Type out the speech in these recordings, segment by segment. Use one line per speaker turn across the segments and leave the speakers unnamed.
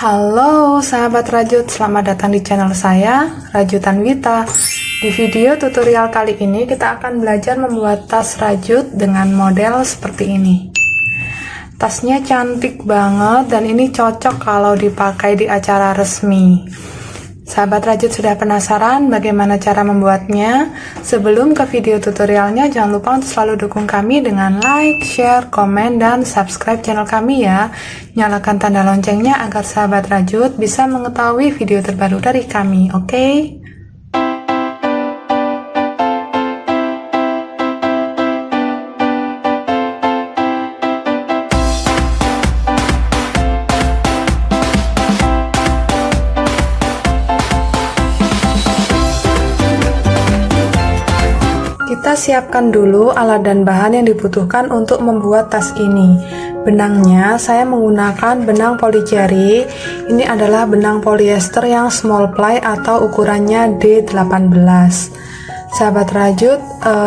Halo sahabat rajut, selamat datang di channel saya, Rajutan Wita. Di video tutorial kali ini kita akan belajar membuat tas rajut dengan model seperti ini. Tasnya cantik banget dan ini cocok kalau dipakai di acara resmi. Sahabat rajut sudah penasaran bagaimana cara membuatnya? Sebelum ke video tutorialnya, jangan lupa untuk selalu dukung kami dengan like, share, komen, dan subscribe channel kami ya. Nyalakan tanda loncengnya agar sahabat rajut bisa mengetahui video terbaru dari kami, oke? Kita siapkan dulu alat dan bahan yang dibutuhkan untuk membuat tas ini. Benangnya saya menggunakan benang polijari. Ini adalah benang polyester yang small ply atau ukurannya D18. Sahabat rajut,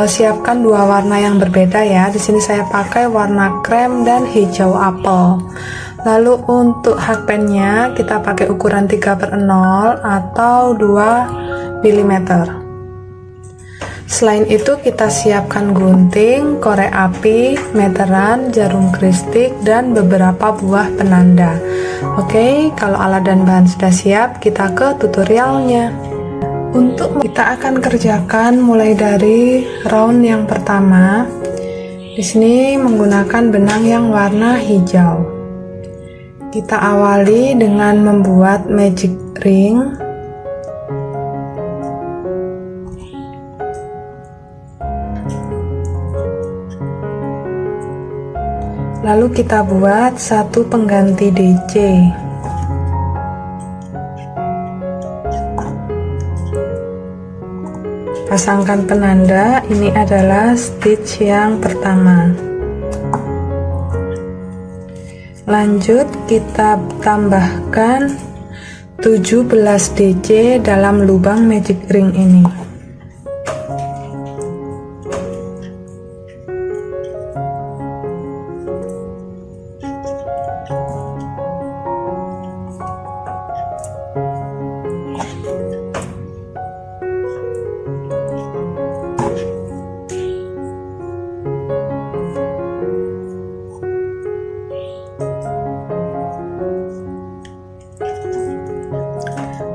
siapkan dua warna yang berbeda ya. Di sini saya pakai warna krem dan hijau apel. Lalu untuk hakpennya kita pakai ukuran 3/0 atau 2 mm. Selain itu kita siapkan gunting, korek api, meteran, jarum kristik, dan beberapa buah penanda. Oke, kalau alat dan bahan sudah siap, kita ke tutorialnya. Untuk kita akan kerjakan mulai dari round yang pertama. Di sini menggunakan benang yang warna hijau. Kita awali dengan membuat magic ring. Lalu kita buat satu pengganti DC. Pasangkan penanda, ini adalah stitch yang pertama. Lanjut kita tambahkan 17 DC dalam lubang magic ring ini.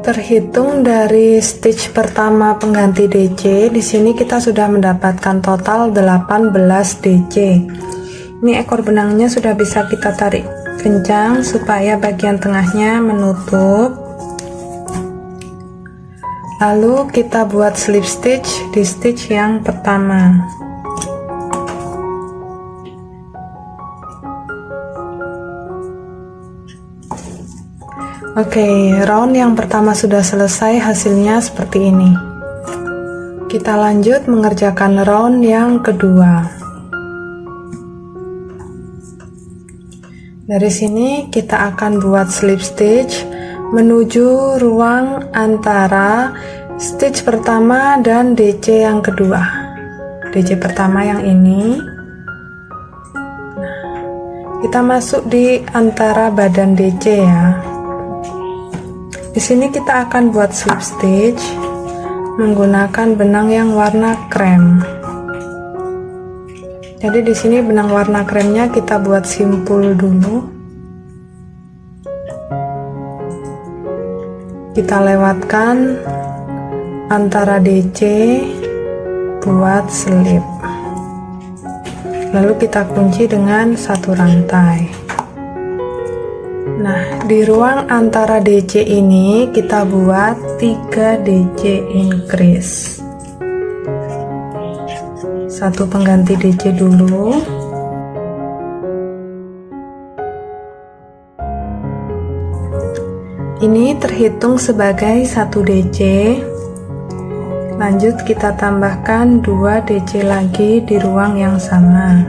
Terhitung dari stitch pertama pengganti DC, di sini kita sudah mendapatkan total 18 DC. Ini ekor benangnya sudah bisa kita tarik kencang supaya bagian tengahnya menutup. Lalu kita buat slip stitch di stitch yang pertama. Oke, round yang pertama sudah selesai, hasilnya seperti ini. Kita lanjut mengerjakan round yang kedua. Dari sini kita akan buat slip stitch menuju ruang antara stitch pertama dan DC yang kedua. DC pertama yang ini. Kita masuk di antara badan DC ya. Di sini kita akan buat slip stitch menggunakan benang yang warna krem. Jadi di sini benang warna kremnya kita buat simpul dulu. Kita lewatkan antara DC buat slip. Lalu kita kunci dengan satu rantai. Nah, di ruang antara DC ini kita buat 3 DC increase. Satu pengganti DC dulu. Ini terhitung sebagai 1 DC. Lanjut kita tambahkan 2 DC lagi di ruang yang sama.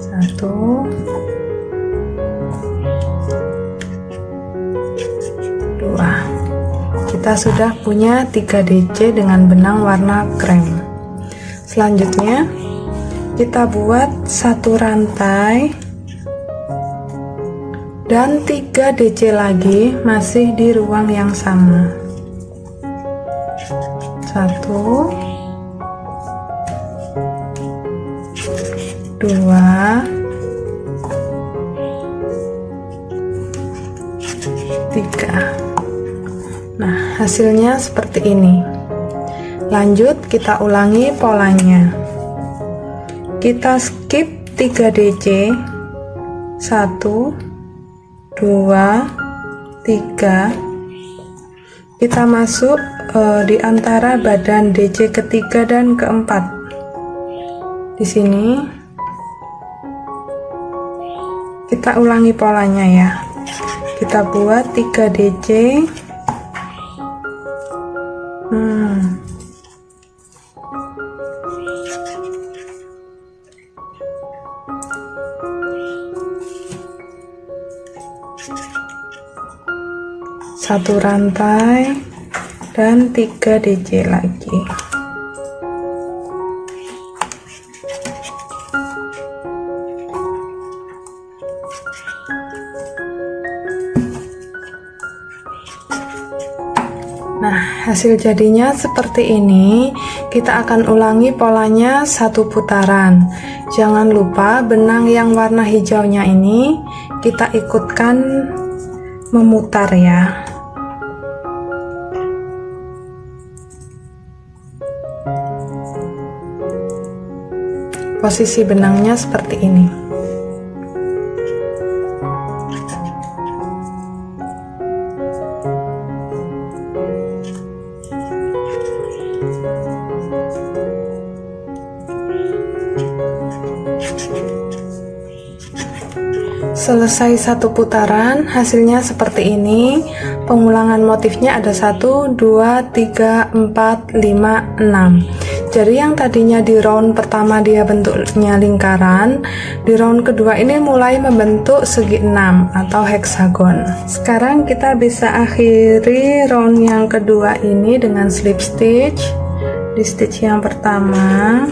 1, 2. Kita sudah punya 3 DC dengan benang warna krem. Selanjutnya kita buat satu rantai dan 3 DC lagi masih di ruang yang sama. 1 2 3. Nah, hasilnya seperti ini. Lanjut kita ulangi polanya. Kita skip 3 DC, 1 2 3. Kita masuk di antara badan DC ketiga dan keempat. Di sini kita ulangi polanya ya. Kita buat 3 DC. Satu rantai dan 3 DC lagi. Nah, hasil jadinya seperti ini. Kita akan ulangi polanya 1 putaran. Jangan lupa benang yang warna hijaunya ini kita ikutkan memutar ya. Posisi benangnya seperti ini. Selesai 1 putaran, hasilnya seperti ini. Pengulangan motifnya ada 1 2 3 4 5 6. Jadi yang tadinya di round pertama dia bentuknya lingkaran, di round kedua ini mulai membentuk segi 6 atau heksagon. Sekarang kita bisa akhiri round yang kedua ini dengan slip stitch di stitch yang pertama,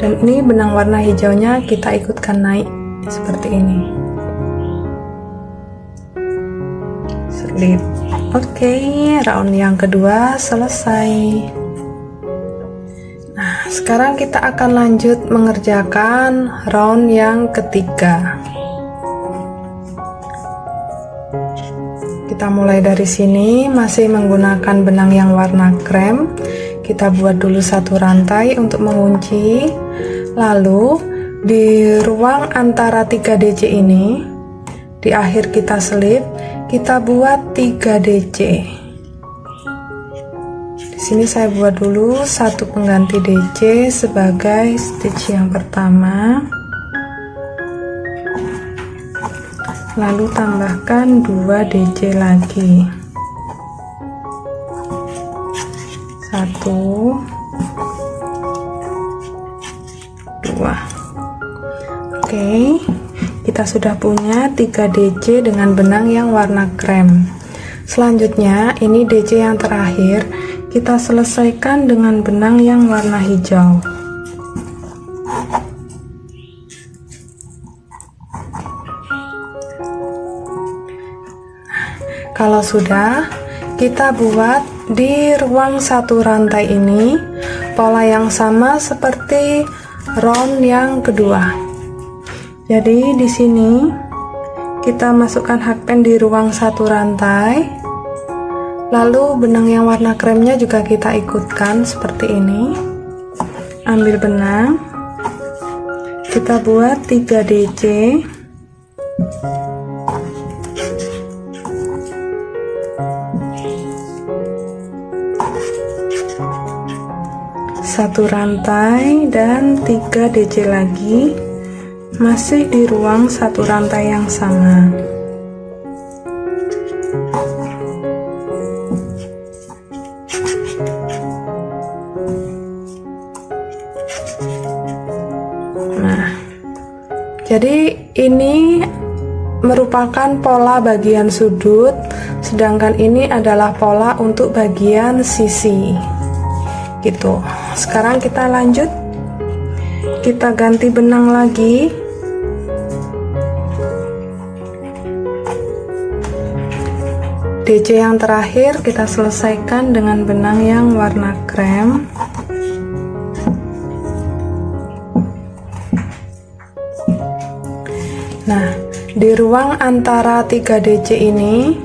dan ini benang warna hijaunya kita ikutkan naik seperti ini. Slip. Oke, round yang kedua selesai. Nah, sekarang kita akan lanjut mengerjakan round yang ketiga. Kita mulai dari sini, masih menggunakan benang yang warna krem. Kita buat dulu 1 rantai untuk mengunci. Lalu di ruang antara 3 DC ini, di akhir kita selip, kita buat 3 DC. Di sini saya buat dulu 1 pengganti DC sebagai stitch yang pertama. Lalu tambahkan 2 DC lagi. 1 2. Oke, kita sudah punya 3 DC dengan benang yang warna krem. Selanjutnya ini DC yang terakhir kita selesaikan dengan benang yang warna hijau. Kalau sudah, kita buat di ruang 1 rantai ini pola yang sama seperti round yang kedua. Jadi di sini kita masukkan hakpen di ruang 1 rantai. Lalu benang yang warna kremnya juga kita ikutkan seperti ini. Ambil benang, kita buat 3 DC. Satu rantai dan 3 DC lagi, masih di ruang 1 rantai yang sama. Jadi ini merupakan pola bagian sudut, sedangkan ini adalah pola untuk bagian sisi gitu. Sekarang kita lanjut, kita ganti benang lagi. DC yang terakhir kita selesaikan dengan benang yang warna krem. Nah, di ruang antara 3 DC ini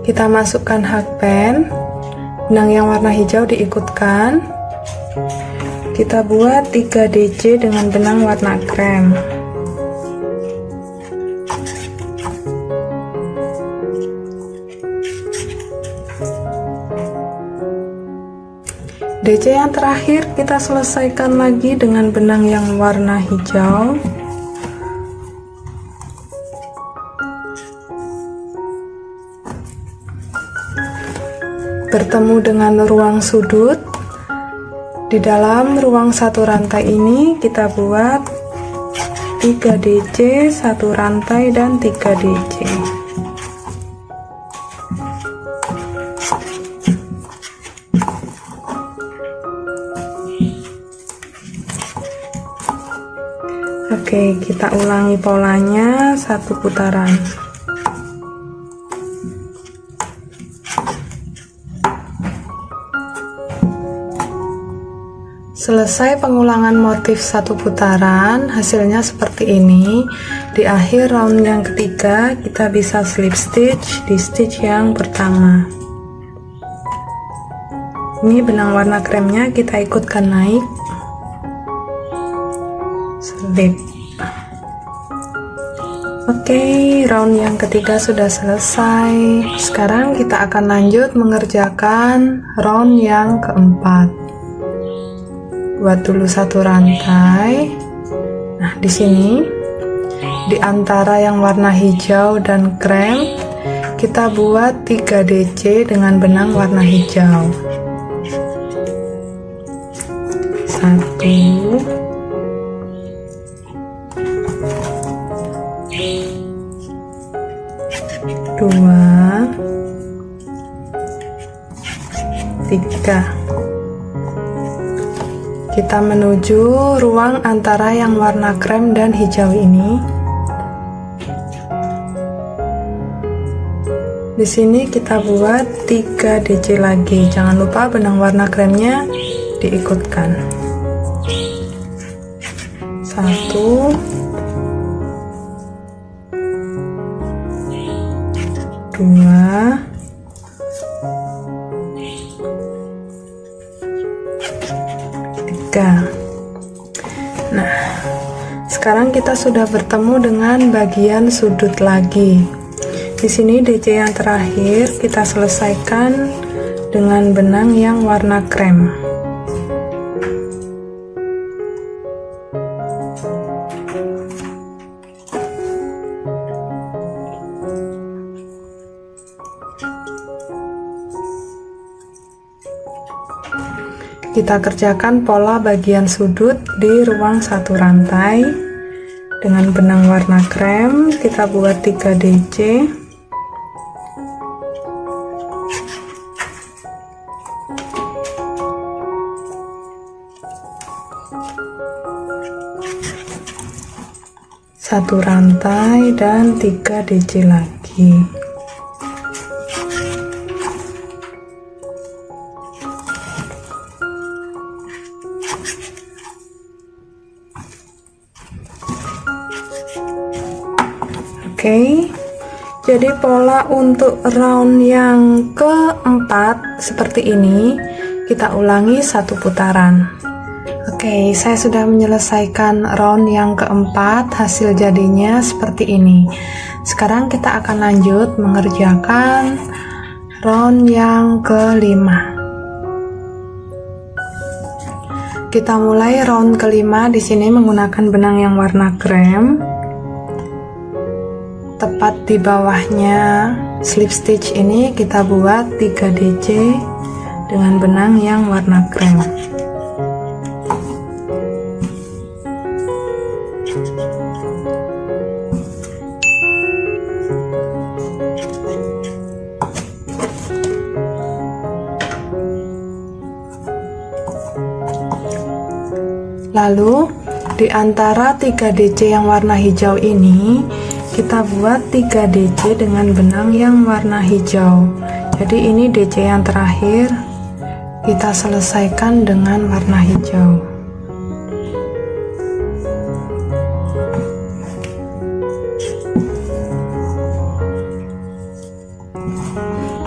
kita masukkan hakpen, benang yang warna hijau diikutkan. Kita buat 3 DC dengan benang warna krem. DC yang terakhir kita selesaikan lagi dengan benang yang warna hijau. Bertemu dengan ruang sudut. Di dalam ruang satu rantai ini kita buat 3 DC, 1 rantai dan 3 DC. Oke, kita ulangi polanya 1 putaran. Selesai pengulangan motif 1 putaran, hasilnya seperti ini. Di akhir round yang ketiga kita bisa slip stitch di stitch yang pertama. Ini benang warna kremnya kita ikutkan naik, slip. Oke, round yang ketiga sudah selesai. Sekarang kita akan lanjut mengerjakan round yang keempat. Buat dulu 1 rantai. Nah, di sini di antara yang warna hijau dan krem kita buat 3 DC dengan benang warna hijau. 1, 2, 3. Kita menuju ruang antara yang warna krem dan hijau ini. Di sini kita buat 3 DC lagi. Jangan lupa benang warna kremnya diikutkan. 1, 2, 3. Nah, sekarang kita sudah bertemu dengan bagian sudut lagi. Di sini DC yang terakhir kita selesaikan dengan benang yang warna krem. Kita kerjakan pola bagian sudut di ruang 1 rantai dengan benang warna krem. Kita buat 3 DC. Satu rantai dan 3 DC lagi. Oke, jadi pola untuk round yang keempat seperti ini. Kita ulangi 1 putaran. Oke, saya sudah menyelesaikan round yang keempat. Hasil jadinya seperti ini. Sekarang kita akan lanjut mengerjakan round yang kelima. Kita mulai round kelima. Di sini menggunakan benang yang warna krem. Tepat di bawahnya slip stitch ini kita buat 3 DC dengan benang yang warna krem. Lalu di antara 3 DC yang warna hijau ini kita buat 3 DC dengan benang yang warna hijau. Jadi ini DC yang terakhir, kita selesaikan dengan warna hijau.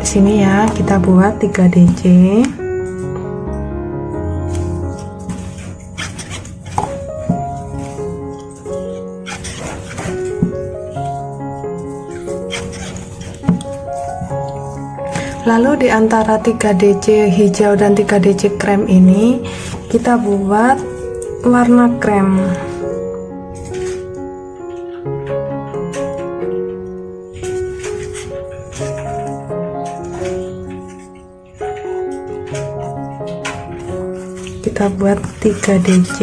Di sini ya, kita buat 3 DC. Lalu di antara 3 DC hijau dan 3 DC krem ini kita buat warna krem. Kita buat 3 DC.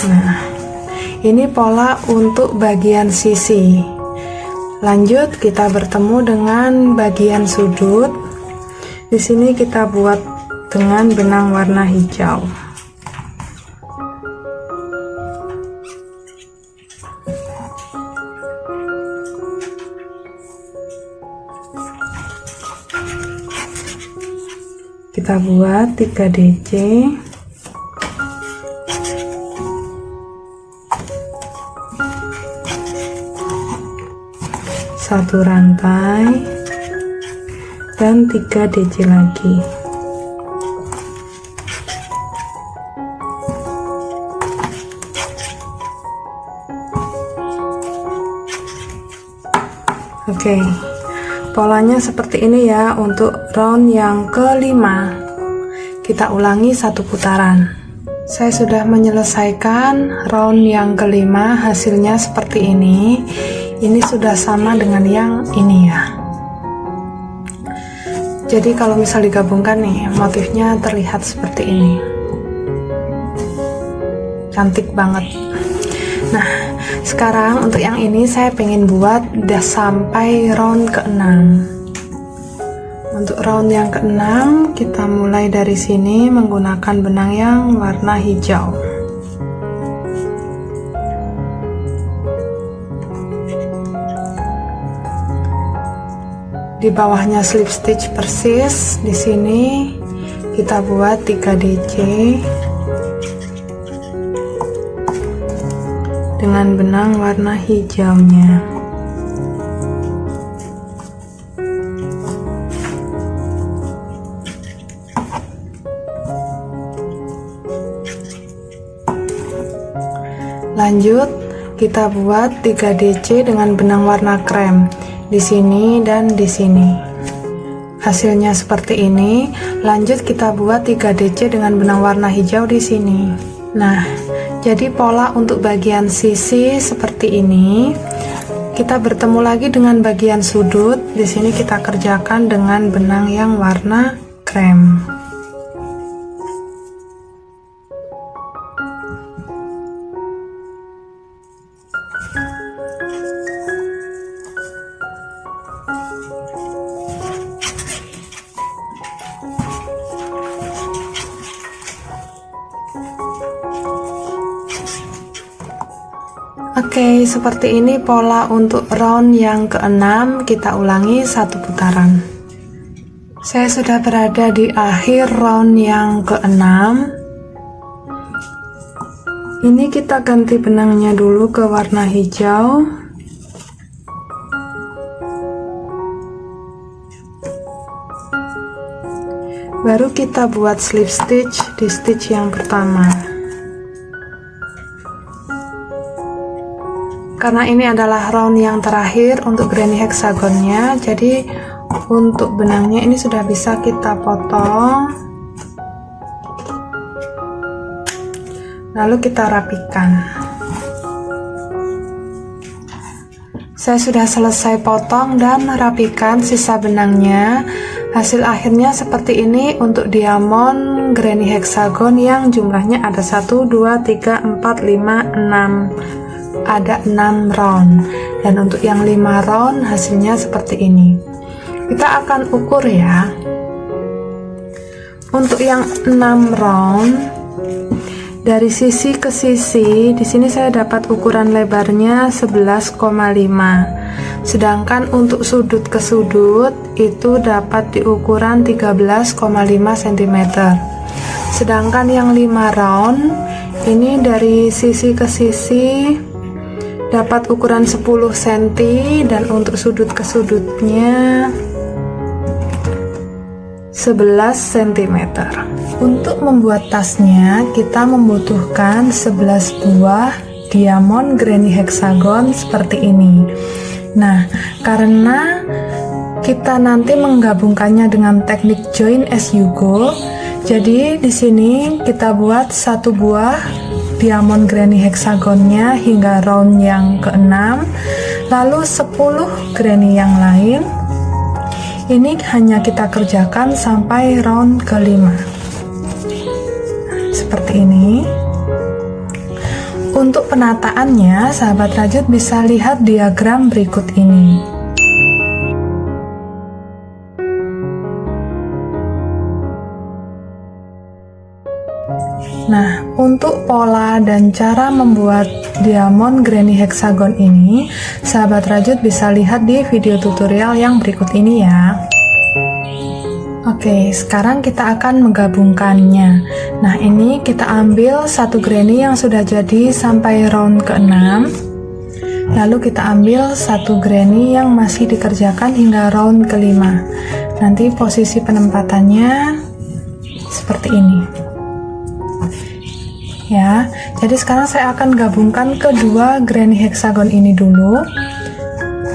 Nah, ini pola untuk bagian sisi. Lanjut kita bertemu dengan bagian sudut. Di sini kita buat dengan benang warna hijau. Kita buat 3 DC. Satu rantai dan 3 DC lagi. Oke, polanya seperti ini ya untuk round yang kelima. Kita ulangi 1 putaran. Saya sudah menyelesaikan round yang kelima, hasilnya seperti ini. Ini sudah sama dengan yang ini ya. Jadi kalau misal digabungkan nih, motifnya terlihat seperti ini. Cantik banget. Nah, sekarang untuk yang ini saya pengen buat udah sampai round ke-6. Untuk round yang ke-6 kita mulai dari sini menggunakan benang yang warna hijau. Di bawahnya slip stitch persis. Di sini kita buat 3 DC dengan benang warna hijaunya. Lanjut kita buat 3 DC dengan benang warna krem di sini dan di sini. Hasilnya seperti ini. Lanjut kita buat 3 DC dengan benang warna hijau di sini. Nah, jadi pola untuk bagian sisi seperti ini. Kita bertemu lagi dengan bagian sudut. Di sini kita kerjakan dengan benang yang warna krem. Oke, seperti ini pola untuk round yang ke-6. Kita ulangi 1 putaran. Saya sudah berada di akhir round yang ke-6. Ini kita ganti benangnya dulu ke warna hijau. Baru kita buat slip stitch di stitch yang pertama. Karena ini adalah round yang terakhir untuk granny hexagonnya, jadi untuk benangnya ini sudah bisa kita potong, lalu kita rapikan. Saya sudah selesai potong dan rapikan sisa benangnya. Hasil akhirnya seperti ini untuk diamond granny hexagon yang jumlahnya ada 1, 2, 3, 4, 5, 6. Ada 6 round, dan untuk yang 5 round hasilnya seperti ini. Kita akan ukur ya. untuk yang 6 round dari sisi ke sisi, di sini saya dapat ukuran lebarnya 11,5. Sedangkan untuk sudut ke sudut itu dapat di ukuran 13,5 cm. Sedangkan yang 5 round ini dari sisi ke sisi dapat ukuran 10 cm dan untuk sudut ke sudutnya 11 cm. Untuk membuat tasnya kita membutuhkan 11 buah diamond granny hexagon seperti ini. Nah, karena kita nanti menggabungkannya dengan teknik join as you go, jadi di sini kita buat 1 buah diamond granny hexagonnya hingga round yang ke-6, lalu 10 granny yang lain ini hanya kita kerjakan sampai round ke-5 seperti ini. Untuk penataannya, sahabat rajut bisa lihat diagram berikut ini. Nah, untuk pola dan cara membuat diamond granny hexagon ini, sahabat rajut bisa lihat di video tutorial yang berikut ini ya. Oke, sekarang kita akan menggabungkannya. Nah, ini kita ambil 1 granny yang sudah jadi sampai round ke-6. Lalu kita ambil 1 granny yang masih dikerjakan hingga round ke-5. Nanti posisi penempatannya seperti ini. Ya, jadi sekarang saya akan gabungkan kedua granny hexagon ini dulu.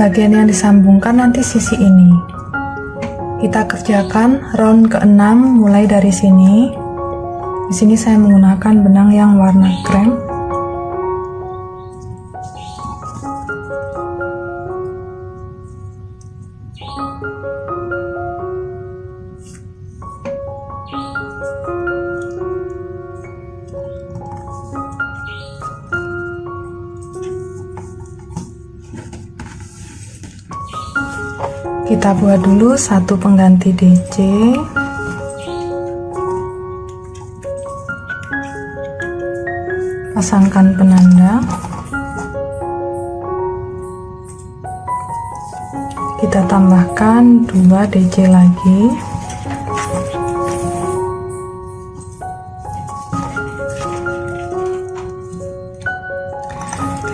Bagian yang disambungkan nanti sisi ini. Kita kerjakan round ke-6 mulai dari sini. Di sini saya menggunakan benang yang warna krem. Kita buat dulu 1 pengganti DC. Pasangkan penanda. Kita tambahkan 2 DC lagi.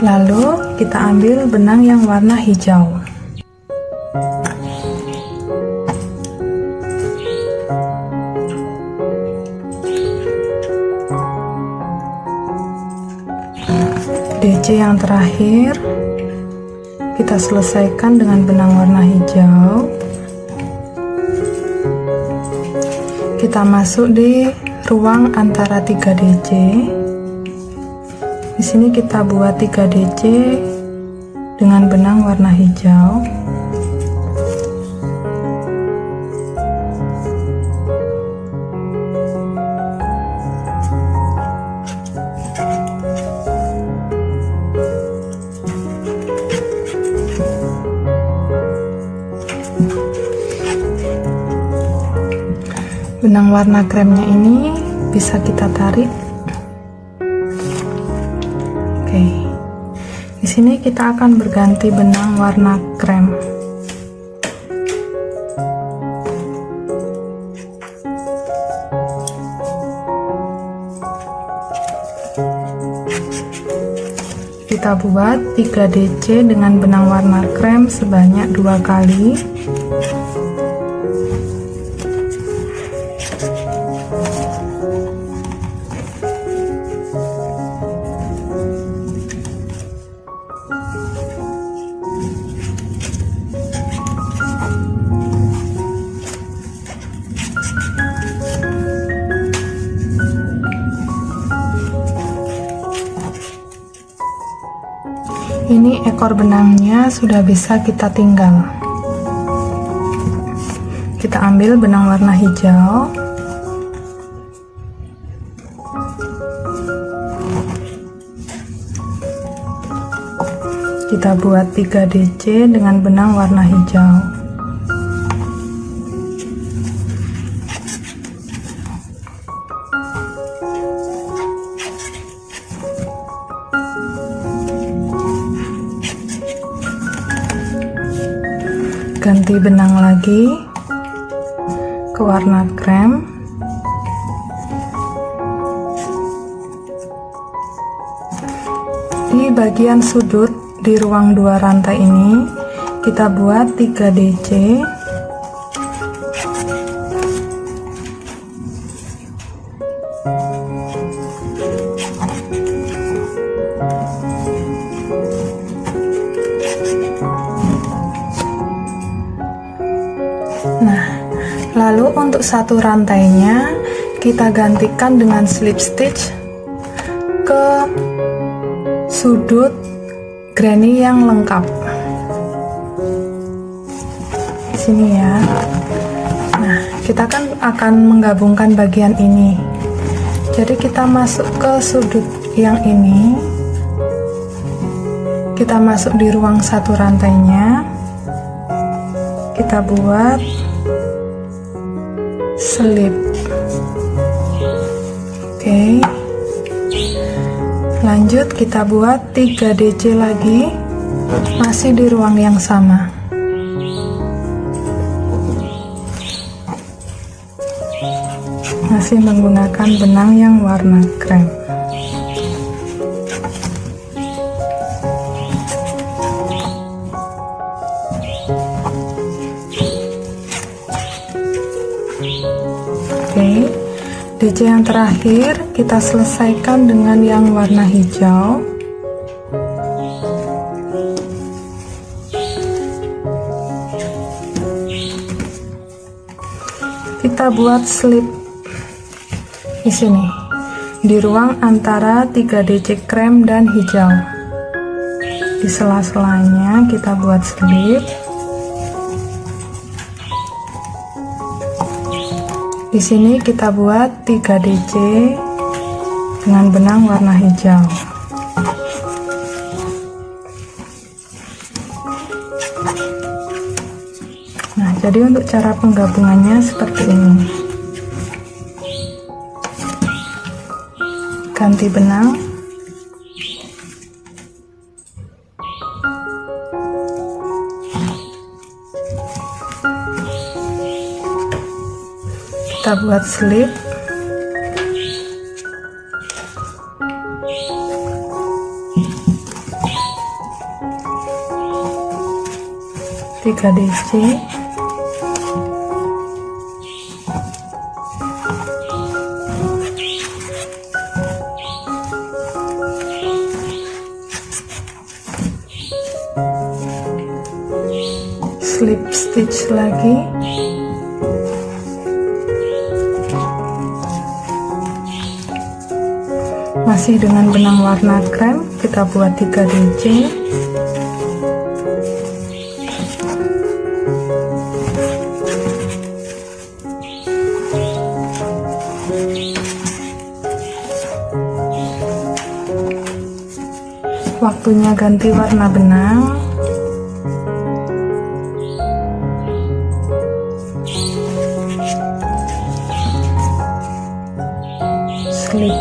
Lalu kita ambil benang yang warna hijau. DC yang terakhir kita selesaikan dengan benang warna hijau. Kita masuk di ruang antara 3 DC. Di sini kita buat 3 DC dengan benang warna hijau. Benang warna kremnya ini bisa kita tarik. Oke. Di sini kita akan berganti benang warna krem. Kita buat 3 DC dengan benang warna krem sebanyak 2 kali. Ini ekor benangnya sudah bisa kita tinggal. Kita ambil benang warna hijau. Kita buat 3 DC dengan benang warna hijau. ganti benang lagi ke warna krem. Di bagian sudut di ruang 2 rantai ini kita buat 3 DC. Nah, lalu untuk satu rantainya kita gantikan dengan slip stitch ke sudut granny yang lengkap di sini ya. Nah, kita kan akan menggabungkan bagian ini, jadi kita masuk ke sudut yang ini, kita masuk di ruang satu rantainya, kita buat slip. Oke, lanjut kita buat 3 DC lagi, masih di ruang yang sama. Masih menggunakan benang yang warna krem. Oke, DC yang terakhir kita selesaikan dengan yang warna hijau. Kita buat slip di sini, di ruang antara 3 DC krem dan hijau. Di sela-selanya kita buat slip. Di sini kita buat 3 DC dengan benang warna hijau. Nah, jadi untuk cara penggabungannya seperti ini. Ganti benang. Kita buat slip. Tiga DC. Slip stitch lagi. Masih dengan benang warna krem, kita buat 3 DC. Waktunya ganti warna benang. Slip.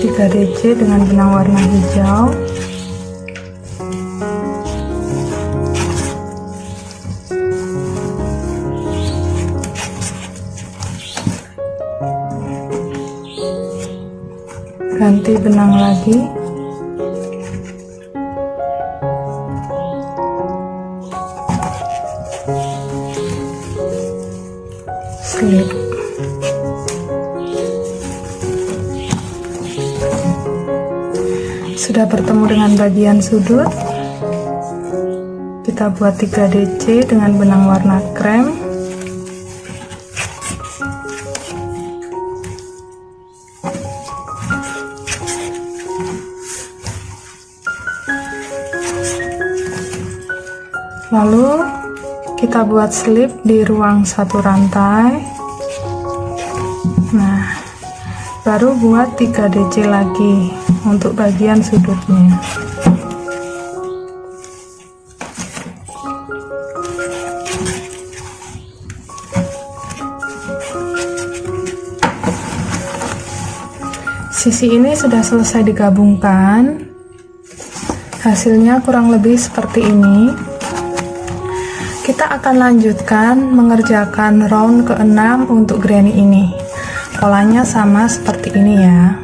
Tiga DC dengan benang warna hijau. Ganti benang lagi. Slip. Sudah bertemu dengan bagian sudut, kita buat 3 DC dengan benang warna krem. Lalu kita buat slip di ruang satu rantai. Nah, baru buat 3 DC lagi untuk bagian sudutnya. Sisi ini sudah selesai digabungkan. Hasilnya kurang lebih seperti ini. Kita akan lanjutkan mengerjakan round ke-6 untuk granny ini. Polanya sama seperti ini ya.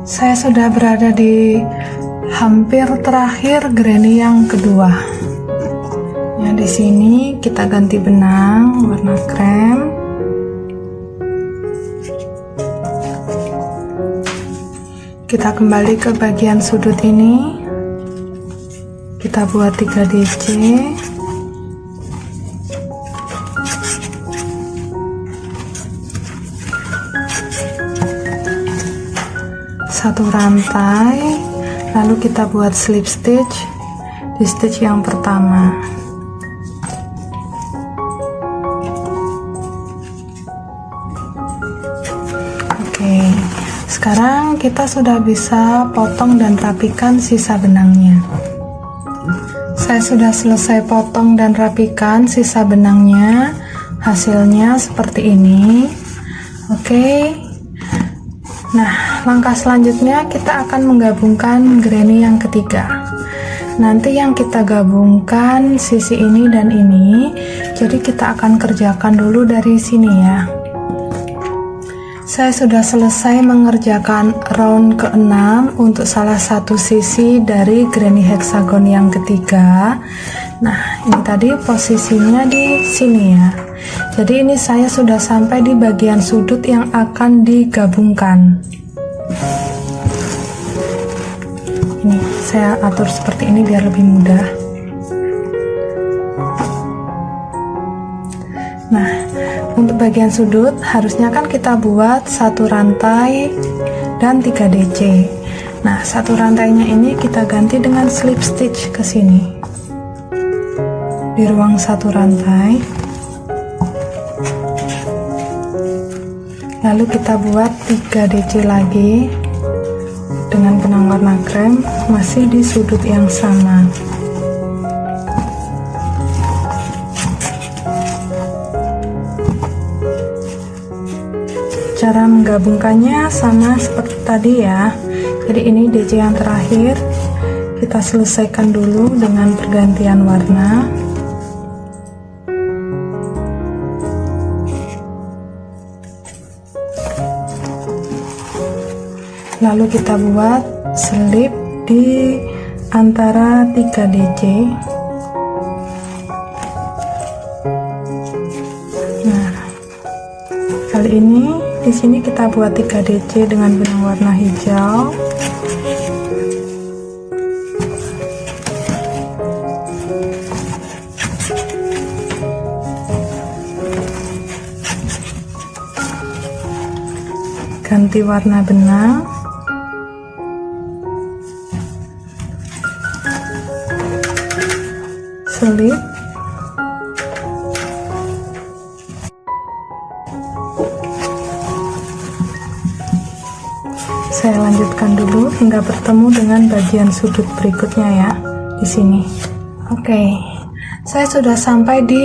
Saya sudah berada di hampir terakhir granny yang kedua. Ya, di sini kita ganti benang warna krem. Kita kembali ke bagian sudut ini. Kita buat 3 DC. Satu rantai, lalu kita buat slip stitch di stitch yang pertama. Oke, sekarang kita sudah bisa potong dan rapikan sisa benangnya. Saya sudah selesai potong dan rapikan sisa benangnya. Hasilnya seperti ini. Oke. Nah, langkah selanjutnya kita akan menggabungkan granny yang ketiga. Nanti yang kita gabungkan sisi ini dan ini. Jadi kita akan kerjakan dulu dari sini ya. Saya sudah selesai mengerjakan round ke-6 untuk salah satu sisi dari granny hexagon yang ketiga. Nah, ini tadi posisinya di sini ya. Jadi ini saya sudah sampai di bagian sudut yang akan digabungkan. Ini saya atur seperti ini biar lebih mudah. Nah, untuk bagian sudut harusnya kan kita buat satu rantai dan 3 DC. Nah, satu rantainya ini kita ganti dengan slip stitch ke sini. Di ruang satu rantai. Lalu kita buat 3 DC lagi dengan benang warna krem, masih di sudut yang sama. Cara menggabungkannya sama seperti tadi ya. Jadi ini DC yang terakhir, kita selesaikan dulu dengan pergantian warna. Lalu kita buat selip di antara 3 DC. Nah, kali ini di sini kita buat 3 DC dengan benang warna hijau. Ganti warna benang. Selip. Saya lanjutkan dulu hingga bertemu dengan bagian sudut berikutnya ya, di sini. Oke, Saya sudah sampai di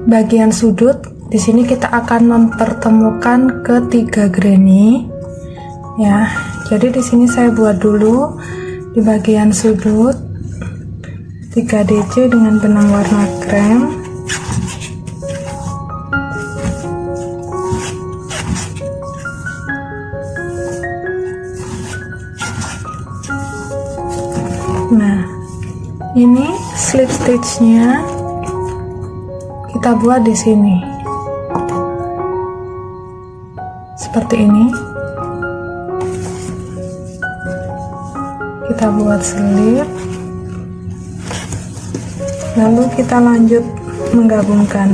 bagian sudut. Di sini kita akan mempertemukan ketiga granny. Ya, jadi di sini saya buat dulu di bagian sudut 3 DC dengan benang warna krem. Nah, ini slip stitchnya kita buat di sini seperti ini. Kita buat slip, lalu kita lanjut menggabungkan.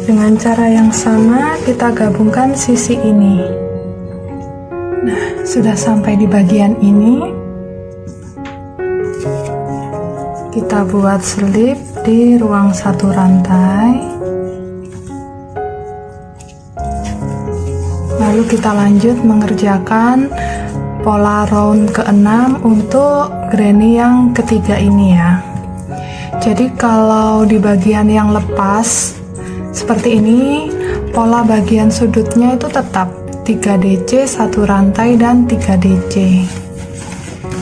Dengan cara yang sama kita gabungkan sisi ini. Nah, sudah sampai di bagian ini. Kita buat slip di ruang 1 rantai. Lalu kita lanjut mengerjakan pola round ke-6 untuk granny yang ketiga ini ya. Jadi kalau di bagian yang lepas seperti ini, pola bagian sudutnya itu tetap 3 DC, 1 rantai, dan 3 DC.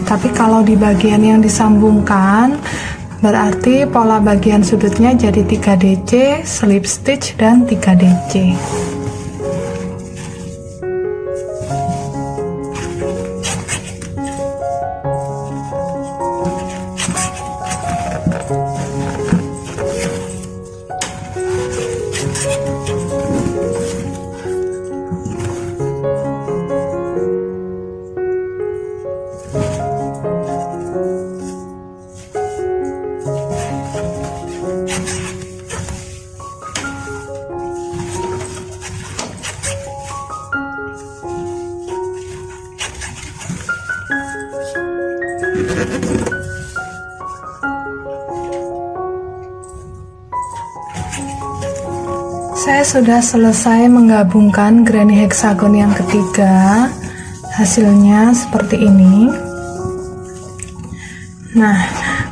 Tapi kalau di bagian yang disambungkan, berarti pola bagian sudutnya jadi 3 DC, slip stitch, dan 3 DC. Saya sudah selesai menggabungkan granny hexagon yang ketiga. Hasilnya seperti ini. Nah,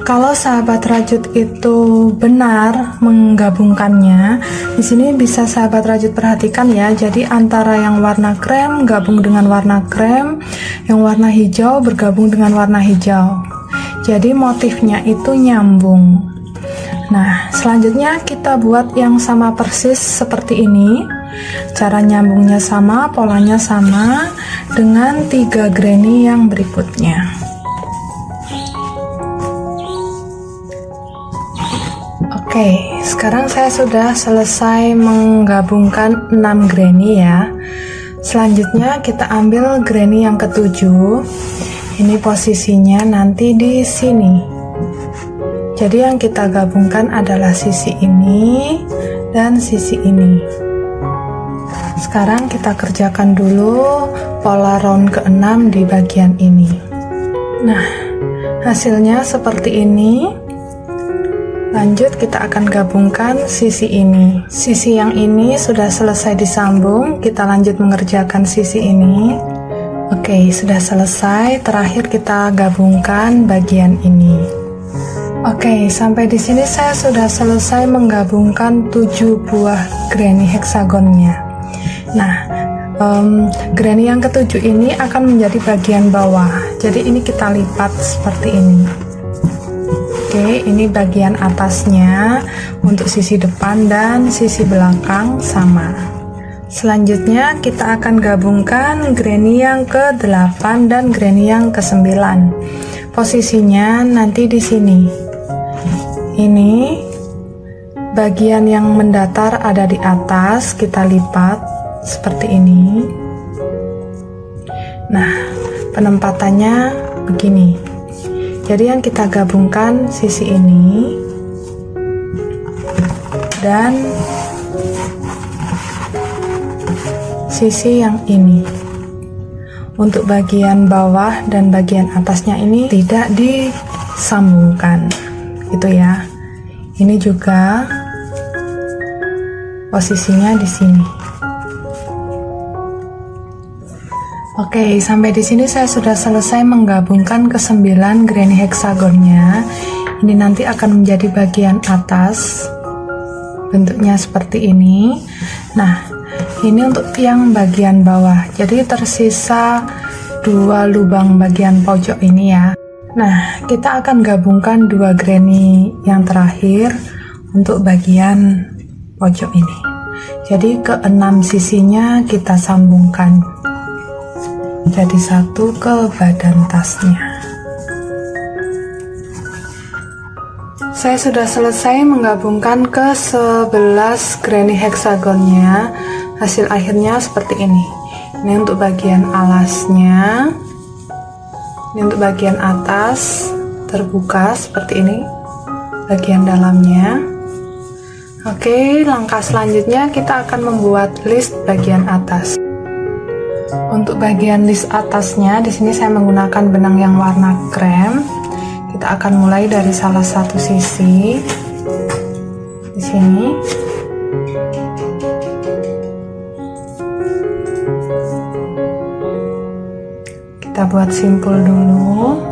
kalau sahabat rajut itu benar menggabungkannya, di sini bisa sahabat rajut perhatikan ya. Jadi antara yang warna krem gabung dengan warna krem, yang warna hijau bergabung dengan warna hijau. Jadi motifnya itu nyambung. Nah, selanjutnya kita buat yang sama persis seperti ini. Cara nyambungnya sama, polanya sama dengan 3 granny yang berikutnya. Oke, sekarang saya sudah selesai menggabungkan 6 granny ya. Selanjutnya kita ambil granny yang ketujuh. Ini posisinya nanti di sini. Jadi yang kita gabungkan adalah sisi ini dan sisi ini. Sekarang kita kerjakan dulu pola round ke-6 di bagian ini. Nah, hasilnya seperti ini. Lanjut kita akan gabungkan sisi ini. Sisi yang ini sudah selesai disambung, kita lanjut mengerjakan sisi ini. Oke, sudah selesai. Terakhir kita gabungkan bagian ini. Oke, sampai di sini saya sudah selesai menggabungkan 7 buah granny hexagonnya. Nah, granny yang ketujuh ini akan menjadi bagian bawah. Jadi ini kita lipat seperti ini. Oke, ini bagian atasnya untuk sisi depan dan sisi belakang sama. Selanjutnya kita akan gabungkan granny yang ke-8 dan granny yang ke-9. Posisinya nanti di sini. Ini bagian yang mendatar ada di atas, kita lipat seperti ini. Nah, penempatannya begini. Jadi yang kita gabungkan sisi ini dan sisi yang ini. Untuk bagian bawah dan bagian atasnya ini tidak disambungkan, gitu ya. Ini juga posisinya di sini. Oke, sampai di sini saya sudah selesai menggabungkan ke-9 granny heksagonnya. Ini nanti akan menjadi bagian atas. Bentuknya seperti ini. Nah, ini untuk yang bagian bawah. Jadi tersisa 2 lubang bagian pojok ini ya. Nah, kita akan gabungkan 2 granny yang terakhir untuk bagian pojok ini. Jadi ke-6 sisinya kita sambungkan. Jadi satu ke badan tasnya. Saya sudah selesai menggabungkan ke 11 granny heksagonnya. Hasil akhirnya seperti ini. Ini untuk bagian alasnya. Ini untuk bagian atas terbuka seperti ini. Bagian dalamnya. Oke, langkah selanjutnya kita akan membuat list bagian atas. Untuk bagian list atasnya, di sini saya menggunakan benang yang warna krem. Kita akan mulai dari salah satu sisi. Di sini. Kita buat simpul dulu.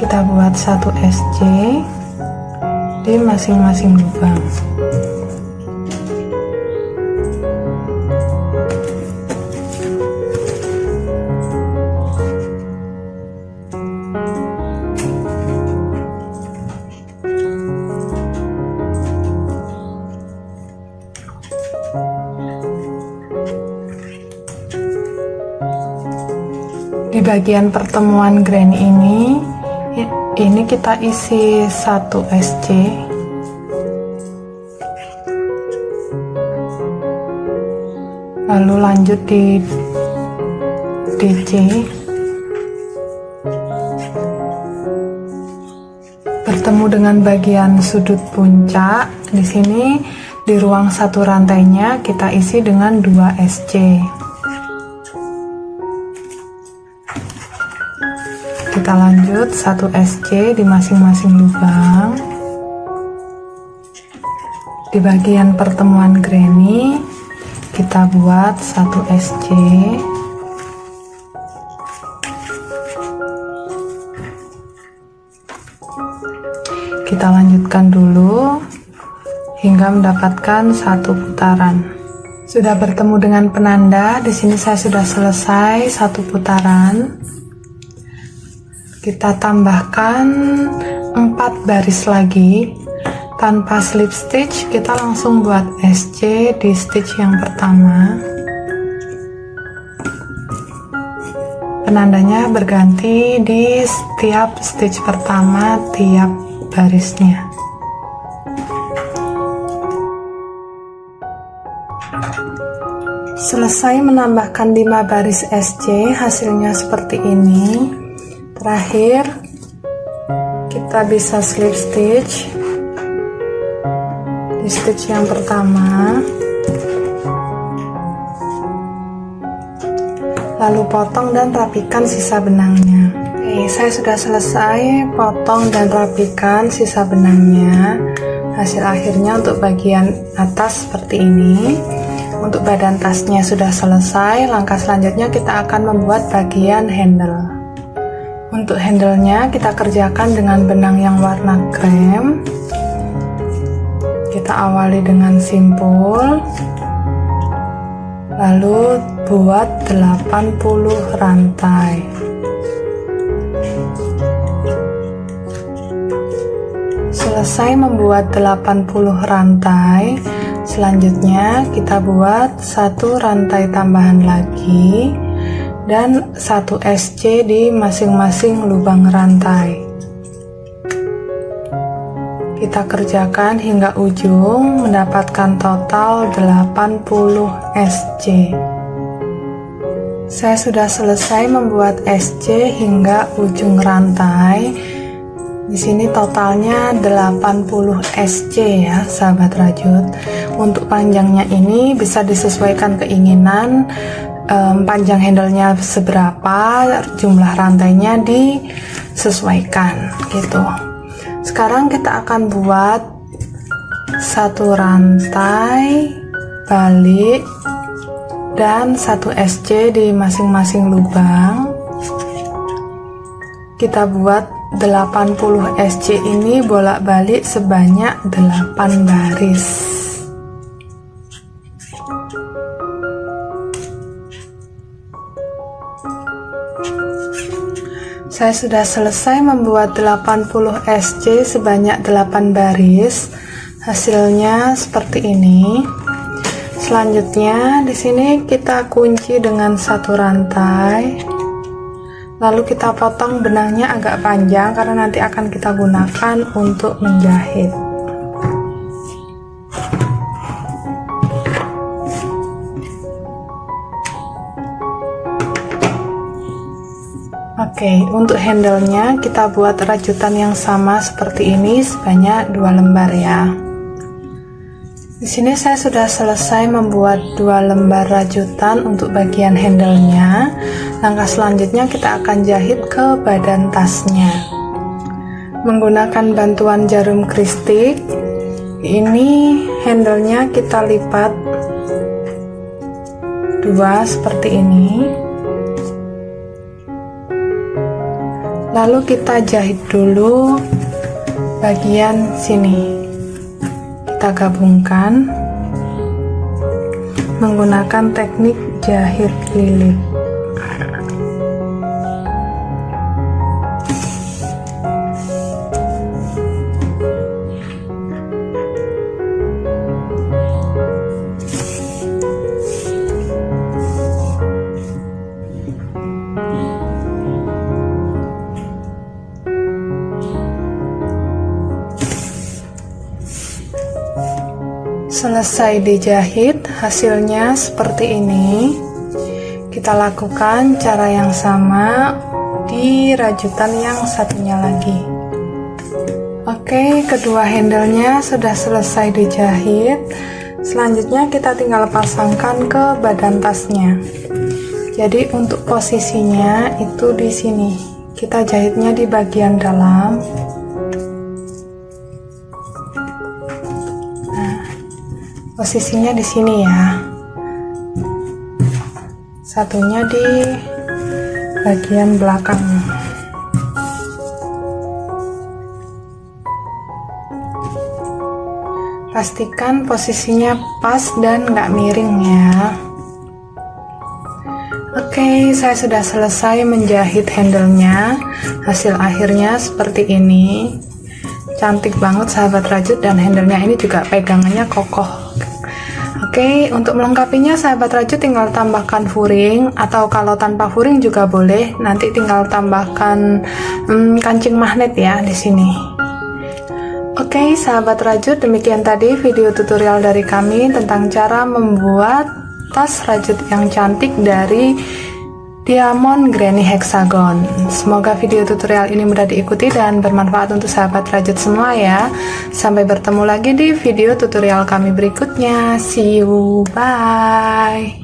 Kita buat satu SC di masing-masing lubang. Di bagian pertemuan granny ini kita isi 1 SC, lalu lanjut di DC, bertemu dengan bagian sudut puncak. Di sini di ruang satu rantainya kita isi dengan 2 SC. Kita lanjut 1 SC di masing-masing lubang. Di bagian pertemuan granny kita buat 1 SC. Kita lanjutkan dulu hingga mendapatkan 1 putaran. Sudah bertemu dengan penanda. Di sini saya sudah selesai 1 putaran. Kita tambahkan 4 baris lagi tanpa slip stitch. Kita langsung buat SC di stitch yang pertama. Penandanya berganti di setiap stitch pertama tiap barisnya. Selesai menambahkan 5 baris SC, hasilnya seperti ini. Terakhir kita bisa slip stitch di stitch yang pertama, lalu potong dan rapikan sisa benangnya. Oke, saya sudah selesai potong dan rapikan sisa benangnya. Hasil akhirnya untuk bagian atas seperti ini. Untuk badan tasnya sudah selesai. Langkah selanjutnya kita akan membuat bagian handle. Untuk handle-nya kita kerjakan dengan benang yang warna krem. Kita awali dengan simpul, lalu buat 80 rantai. Selesai membuat 80 rantai, selanjutnya kita buat 1 rantai tambahan lagi dan 1 SC di masing-masing lubang rantai. Kita kerjakan hingga ujung mendapatkan total 80 SC. Saya sudah selesai membuat SC hingga ujung rantai. Di sini totalnya 80 SC ya, sahabat rajut. Untuk panjangnya ini bisa disesuaikan keinginan. panjang handlenya seberapa, jumlah rantainya disesuaikan gitu. Sekarang kita akan buat satu rantai balik dan satu SC di masing-masing lubang. Kita buat 80 SC ini bolak-balik sebanyak 8 baris. Saya sudah selesai membuat 80 SC sebanyak 8 baris. Hasilnya seperti ini. Selanjutnya di sini kita kunci dengan satu rantai. Lalu kita potong benangnya agak panjang karena nanti akan kita gunakan untuk menjahit. Oke, untuk handlenya kita buat rajutan yang sama seperti ini sebanyak 2 lembar ya. Di sini saya sudah selesai membuat 2 lembar rajutan untuk bagian handlenya. Langkah selanjutnya kita akan jahit ke badan tasnya. Menggunakan bantuan jarum kristik, ini handlenya kita lipat 2 seperti ini. Lalu kita jahit dulu bagian sini. Kita gabungkan menggunakan teknik jahit lilit. Selesai dijahit, hasilnya seperti ini. Kita lakukan cara yang sama di rajutan yang satunya lagi. Oke, kedua handlenya sudah selesai dijahit. Selanjutnya kita tinggal pasangkan ke badan tasnya. Jadi untuk posisinya itu di sini. Kita jahitnya di bagian dalam. Posisinya di sini ya. Satunya di bagian belakang. Pastikan posisinya pas dan nggak miring ya. Oke, saya sudah selesai menjahit handlenya. Hasil akhirnya seperti ini. Cantik banget sahabat rajut, dan handlenya ini juga pegangannya kokoh. Oke, untuk melengkapinya sahabat rajut tinggal tambahkan furing, atau kalau tanpa furing juga boleh. Nanti tinggal tambahkan kancing magnet ya di sini. Oke, sahabat rajut, demikian tadi video tutorial dari kami tentang cara membuat tas rajut yang cantik dari diamond granny hexagon. Semoga video tutorial ini mudah diikuti dan bermanfaat untuk sahabat rajut semua ya. Sampai bertemu lagi di video tutorial kami berikutnya. See you, bye.